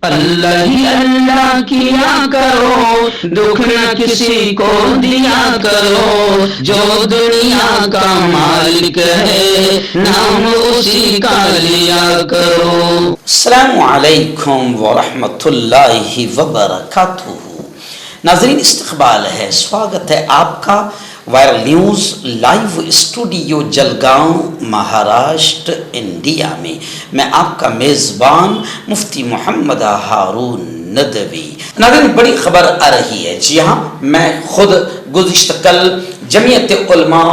اللہ ہی اللہ کیا کرو، دکھ نہ کسی کو دیا کرو، جو دنیا کا مالک ہے نام اسی کا لیا کرو۔ السلام علیکم ورحمۃ اللہ وبرکاتہ۔ ناظرین، استقبال ہے، سواگت ہے آپ کا viral news live studio Jalgaon Maharashtra India میں۔ میں آپ کا میزبان مفتی محمد ہارون ندوی۔ ناظرین، بڑی خبر آ رہی ہے۔ جی ہاں، میں خود گزشتہ کل جمعیت علماء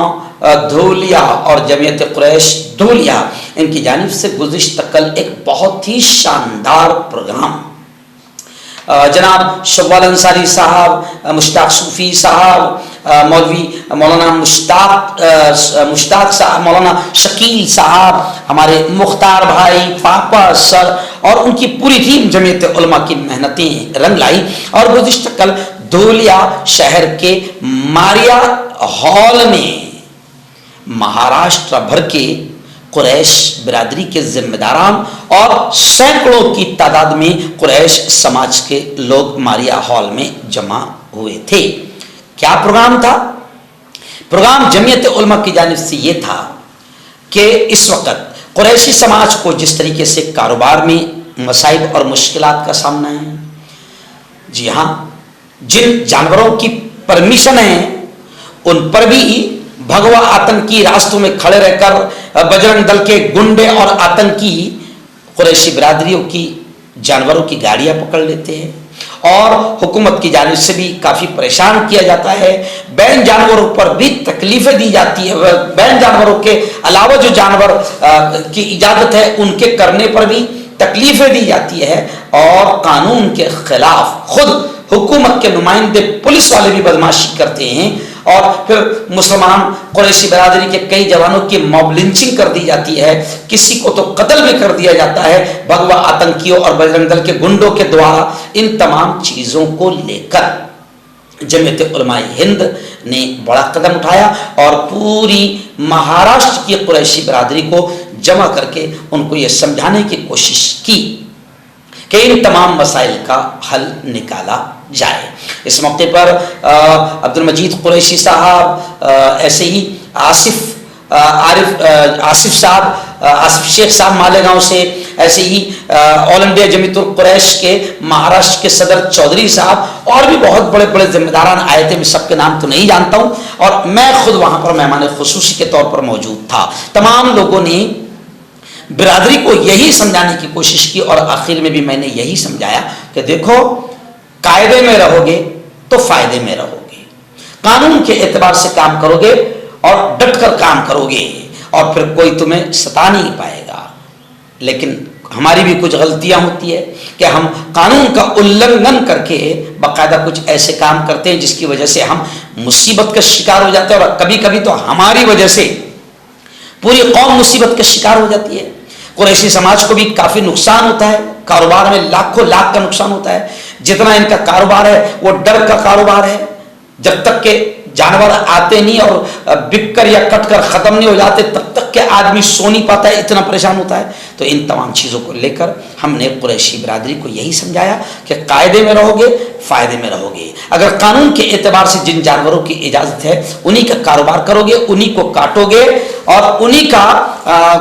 دھولیا اور جمعیت قریش دھولیا ان کی جانب سے گزشتہ کل ایک بہت ہی شاندار پروگرام جناب شوال انصاری صاحب، مشتاق صوفی صاحب، مولوی مولانا مشتاق صاحب، مولانا شکیل صاحب، ہمارے مختار بھائی، پاپا سر اور ان کی پوری ٹیم جمعیت علماء کی محنتیں رنگ لائی۔ اور گزشتہ کل دھولیا شہر کے ماریا ہال میں مہاراشٹر بھر کے قریش برادری کے ذمہ داران اور سینکڑوں کی تعداد میں قریش سماج کے لوگ ماریا ہال میں جمع ہوئے تھے۔ کیا پروگرام تھا؟ پروگرام جمعیت علماء کی جانب سے یہ تھا کہ اس وقت قریشی سماج کو جس طریقے سے کاروبار میں مسائل اور مشکلات کا سامنا ہے، جی ہاں، جن جانوروں کی پرمیشن ہے ان پر بھی بھگوا آتنکی راستوں میں کھڑے رہ کر بجرنگ دل کے گنڈے اور آتنکی قریشی برادریوں کی جانوروں کی گاڑیاں پکڑ لیتے ہیں، اور حکومت کی جانب سے بھی کافی پریشان کیا جاتا ہے۔ بین جانوروں پر بھی تکلیفیں دی جاتی ہے، بین جانوروں کے علاوہ جو جانور کی اجازت ہے ان کے کرنے پر بھی تکلیفیں دی جاتی ہے، اور قانون کے خلاف خود حکومت کے نمائندے پولیس والے بھی بدماشی کرتے ہیں، اور پھر مسلمان قریشی برادری کے کئی جوانوں کی موب لنچنگ کر دی جاتی ہے، کسی کو تو قتل بھی کر دیا جاتا ہے بھگوا آتنکیوں اور بجرنگ دل کے گنڈوں کے دوارا۔ ان تمام چیزوں کو لے کر جمعیت علماء ہند نے بڑا قدم اٹھایا اور پوری مہاراشٹر کی قریشی برادری کو جمع کر کے ان کو یہ سمجھانے کی کوشش کی کہ ان تمام مسائل کا حل نکالا جائے۔ اس موقع پر عبد المجید قریشی صاحب، ایسے ہی آصف شیخ صاحب مالیگاؤں سے، ایسے ہی آل انڈیا جمعیت القریش کے مہاراشٹر کے صدر چودھری صاحب، اور بھی بہت بڑے بڑے ذمہ داران آئے تھے۔ میں سب کے نام تو نہیں جانتا ہوں، اور میں خود وہاں پر مہمان خصوصی کے طور پر موجود تھا۔ تمام لوگوں نے برادری کو یہی سمجھانے کی کوشش کی، اور آخر میں بھی میں نے یہی سمجھایا کہ دیکھو، قاعدے میں رہو گے تو فائدے میں رہو گے، قانون کے اعتبار سے کام کرو گے اور ڈٹ کر کام کرو گے، اور پھر کوئی تمہیں ستا نہیں پائے گا۔ لیکن ہماری بھی کچھ غلطیاں ہوتی ہے کہ ہم قانون کا النگھن کر کے باقاعدہ کچھ ایسے کام کرتے ہیں جس کی وجہ سے ہم مصیبت کا شکار ہو جاتے ہیں، اور کبھی کبھی تو ہماری وجہ سے پوری قوم مصیبت کا شکار ہو جاتی ہے۔ قریشی سماج کو بھی کافی نقصان ہوتا ہے، کاروبار میں لاکھوں لاکھ کا نقصان ہوتا ہے۔ جتنا ان کا کاروبار ہے وہ ڈر کا کاروبار ہے، جب تک کہ جانور آتے نہیں اور بک کر یا کٹ کر ختم نہیں ہو جاتے تب تک کہ آدمی سو نہیں پاتا ہے، اتنا پریشان ہوتا ہے۔ تو ان تمام چیزوں کو لے کر ہم نے قریشی برادری کو یہی سمجھایا کہ قاعدے میں رہو گے، فائدے میں رہو گے۔ اگر قانون کے اعتبار سے جن جانوروں کی اجازت ہے انہی کا کاروبار کرو گے، انہی کو کاٹو گے اور انہی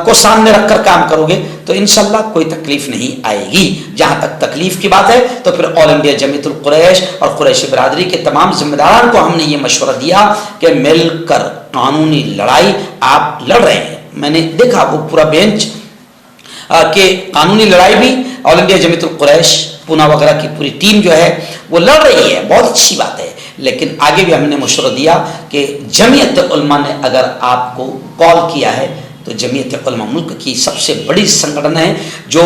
کو سامنے رکھ کر کام کرو گے تو انشاءاللہ کوئی تکلیف نہیں آئے گی۔ جہاں تک تکلیف کی بات ہے تو پھر آل انڈیا جمعیت القریش اور قریشی برادری کے تمام ذمہ داران کو ہم نے یہ مشورہ دیا کہ مل کر قانونی لڑائی آپ لڑ رہے ہیں۔ میں نے دیکھا وہ پورا بینچ کہ قانونی لڑائی بھی آل انڈیا جمعیت القریش پونا وغیرہ کی پوری ٹیم جو ہے وہ لڑ رہی ہے، بہت اچھی بات ہے۔ لیکن آگے بھی ہم نے مشورہ دیا کہ جمعیت علماء نے اگر آپ کو کال کیا ہے تو جمعیت علماء ملک کی سب سے بڑی سنگٹھن ہے جو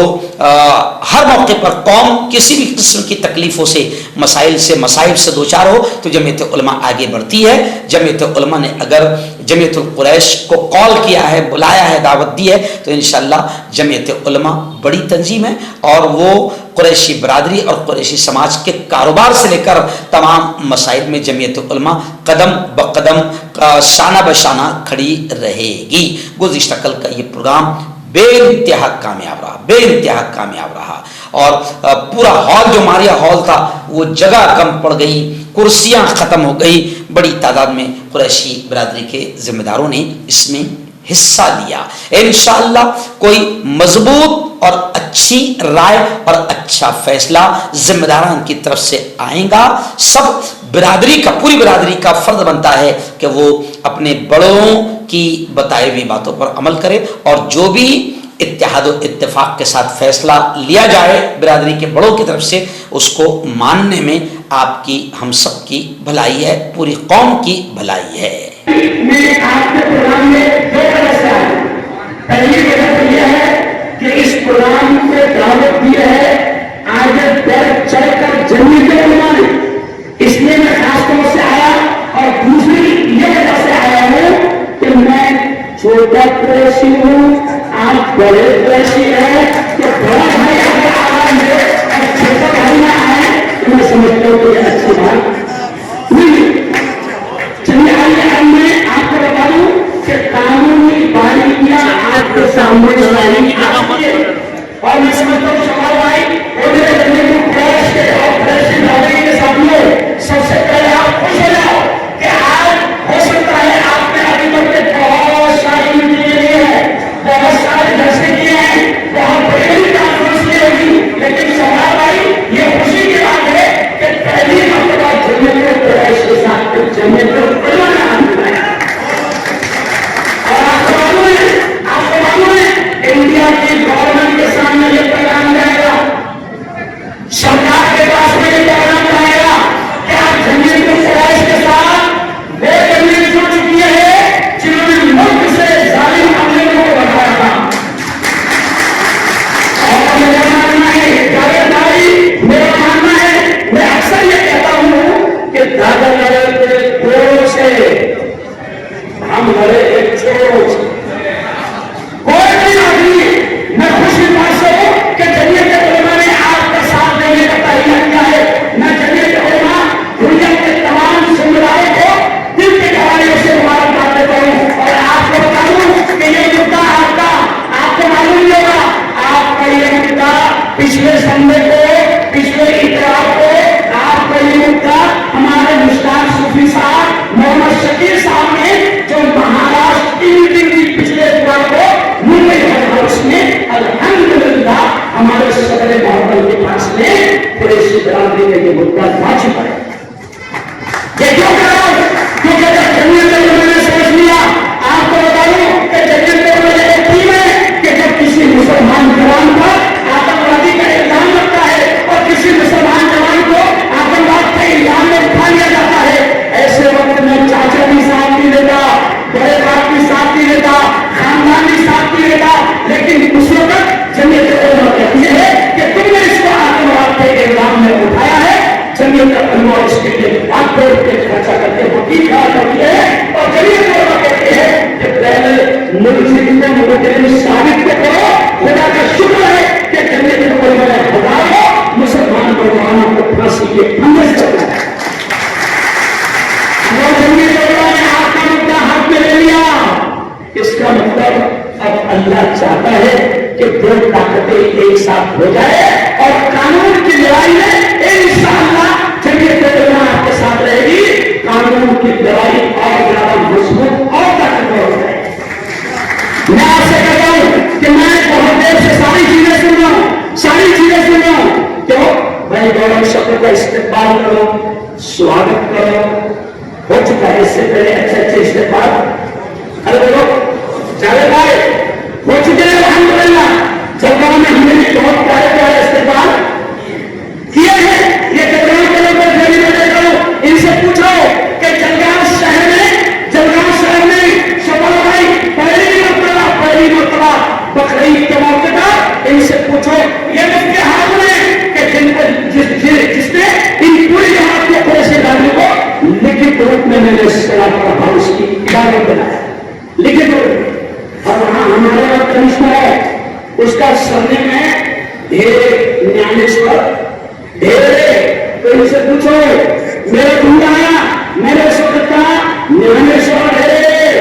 ہر موقع پر قوم کسی بھی قسم کی تکلیفوں سے، مسائل سے، مصائب سے دوچار ہو تو جمعیت علماء آگے بڑھتی ہے۔ جمعیت علماء نے اگر جمعیت القریش کو کال کیا ہے، بلایا ہے، دعوت دی ہے تو انشاءاللہ جمعیت علماء بڑی تنظیم ہے، اور وہ قریشی برادری اور قریشی سماج کے کاروبار سے لے کر تمام مسائل میں جمعیت علماء قدم بقدم، شانہ بشانہ کھڑی رہے گی۔ گزشتہ کل کا یہ پروگرام بے انتہا کامیاب رہا، بے انتہا کامیاب رہا، اور پورا ہال جو ماریا ہال تھا وہ جگہ کم پڑ گئی، کرسیاں ختم ہو گئی، بڑی تعداد میں قریشی برادری کے ذمہ داروں نے اس میں حصہ لیا۔ انشاءاللہ کوئی مضبوط اور اچھی رائے اور اچھا فیصلہ ذمہ داران کی طرف سے آئے گا۔ سب برادری کا، پوری برادری کا فرض بنتا ہے کہ وہ اپنے بڑوں کی بتائی ہوئی باتوں پر عمل کرے، اور جو بھی اتحاد و اتفاق کے ساتھ فیصلہ لیا جائے برادری کے بڑوں کی طرف سے، اس کو ماننے میں آپ کی، ہم سب کی بھلائی ہے، پوری قوم کی بھلائی ہے۔ میں آپ کے پروگرام میں دو طرح سے آیا۔ پہلی وجہ تو یہ ہے کہ اس پروگرام میں دعوت دی ہے آگے بڑھ چڑھ کر جنگی کے بنانے، اس لیے میں خاص طور سے آیا، اور دوسری یہ وجہ سے آیا ہوں کہ میں چھوٹا قریشی ہوں، آپ بڑے قریشی ہیں، کہ بڑا بھائی اگر آرام ہے اور چھوٹا بھائی نہ آئے تو میں سمجھتا ہوں کہ یہ اچھی بات نہیں۔ چلیے آئیے اب میں آپ کو بتا دوں کہ قانونی باریکیاں آپ کے سامنے لائی آتی ہے، اور میں سمجھتا ہوں شمال بھائی کے سامنے سب سے پہلے آپ خوش ہو جاؤ کہ آج ہو سکتا ہے آپ نے ابھی تک کے بہت ساری میٹنگیں لی ہیں، بہت سارے جلسے کیے ہیں، بہت بڑی کانفرنس لی ہوگی، لیکن شمال بھائی یہ خوشی کی بات ہے کہ پہلی مرتبہ جمعیت قریش کے ساتھ جمعیت علماء نے ہاتھ ملایا، اور آپ کو معلوم ہے انڈیا کی گورنمنٹ کے سامنے یہ پیغام جائے گا، سرکار کے پاس میں یہ پیغام جائے گا کہ آپ جمعیت قریش کے ساتھ وہ جمعیت جڑ چکی ہے جنہوں نے ملک سے ظالم عملوں کو بڑھایا تھا، اور میرا ماننا ہے جاوید بھائی، میرا ماننا ہے، میں اکثر یہ کہتا ہوں کہ دادا لڑے تھے گھوڑوں سے، ہم لڑے ایک چوروں سے، کوئی بھی آدمی، میں خوشی بات سے ہوں کہ جمعیت علماء نے آپ کا ساتھ دینے کا تحریہ کیا ہے، میں جمعیت علماء دنیا کے تمام سمدائوں کو دل کے گہرائیوں سے مبارکباد دیتا ہوں، اور آپ کو بتا دوں کہ یہ مدعا آپ کو معلوم نہیں ہوگا، آپ کا یہ مدعا پچھلے سنڈے کو، پچھلے اتوار کو آپ کا یہ مدعا ہمارے مشتاق صوفی صاحب، محمد شکیل صاحب نے جو مہاراشٹر کی میٹنگ کی پچھلے اتوار کو ممبئی ہاؤس میں، الحمدللہ ہمارے صدر محترم کے پاس میں قریشی برادری میں یہ مدعا لا چکا ہے۔ یہ کیوں کر رہا ہوں؟ کیونکہ جب جمعیت علماء نے سوچ لیا، آپ کو بتاؤں کہ جمعیت علماء ایک ٹیم ہے کہ جب کسی مسلمان جوان پر آتنکوادی کا الزام لگتا ہے اور کسی مسلمان جوان کو آتنکواد کے الزام میں اٹھا لیا جاتا ہے، ایسے وقت میں چاچا بھی ساتھ نہیں لیتا، بڑے باپ بھی ساتھ نہیں لیتا، خاندان بھی ساتھ نہیں لیتا، لیکن اس وقت جمعیت علماء کہتی ہے کہ تم نے اس کو آتنکواد کے الزام میں اٹھایا ہے، جمعیت علماء اس کے لیے بات کر کے خرچہ کرتے ہیں، وکیل کھڑا کرتی ہے، اور جمعیت علماء کہتے ہیں کہ پہلے ملزم کو مجرم ثابت تو کرو، خدا کا شکر ہے کہ جمعیت علماء نے ہزاروں مسلمان نوجوانوں کو پھانسی کے پھندے سے بچایا۔ وہ جمعیت علماء نے آپ کا مدعا ہاتھ میں لے لیا، اس کا مطلب اب اللہ چاہتا ہے کہ دو طاقتیں ایک ساتھ ہو جائے، اور قانون کی لڑائی میں انشاءاللہ جمعیت علماء آپ کے ساتھ رہے گی، قانون کی لڑائی اور زیادہ مضبوط اور طاقتور ہو جائے گی۔ میں آپ سے کہتا ہوں کہ میں بہت دیر سے ساری چیزیں سن رہا ہوں، کیوں؟ بھائی گورنر شکر کا استقبال کرو، سواگت کرو، ہو چکا ہے اس سے پہلے اچھے استقبال، ارے دیکھو جاوید بھائی ہو چکے ہیں الحمدللہ، جلگاؤں میں ہم نے بھی بہت پیارے استقبال کیے ہیں، یہ جلگاؤں کے لوگ ان سے پوچھو کہ جلگاؤں شہر میں شبال بھائی پہلی مرتبہ بقرعید کے موقع پر ان سے پوچھو، یہ لوگ کے حال میں کہ جس نے ان پوری جماعت کے قریشی برادری کو لکھت روپ میں نے اس کی اجازت بنایا، لکھت روپ، اور وہاں ہمارے وقت کمشنر ہے، اس کا سرنیم ہے ڈھیرے نیانیشور ڈھیرے، تو ان سے پوچھو میرے ڈھونڈ آیا، میرے وقت کا نیانیشور ڈھیرے،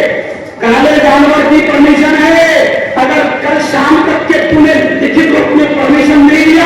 کالے جانور کی پرمیشن ہے، اگر کل شام تک کے تمہیں لکھت روپ میں پرمیشن نہیں دیا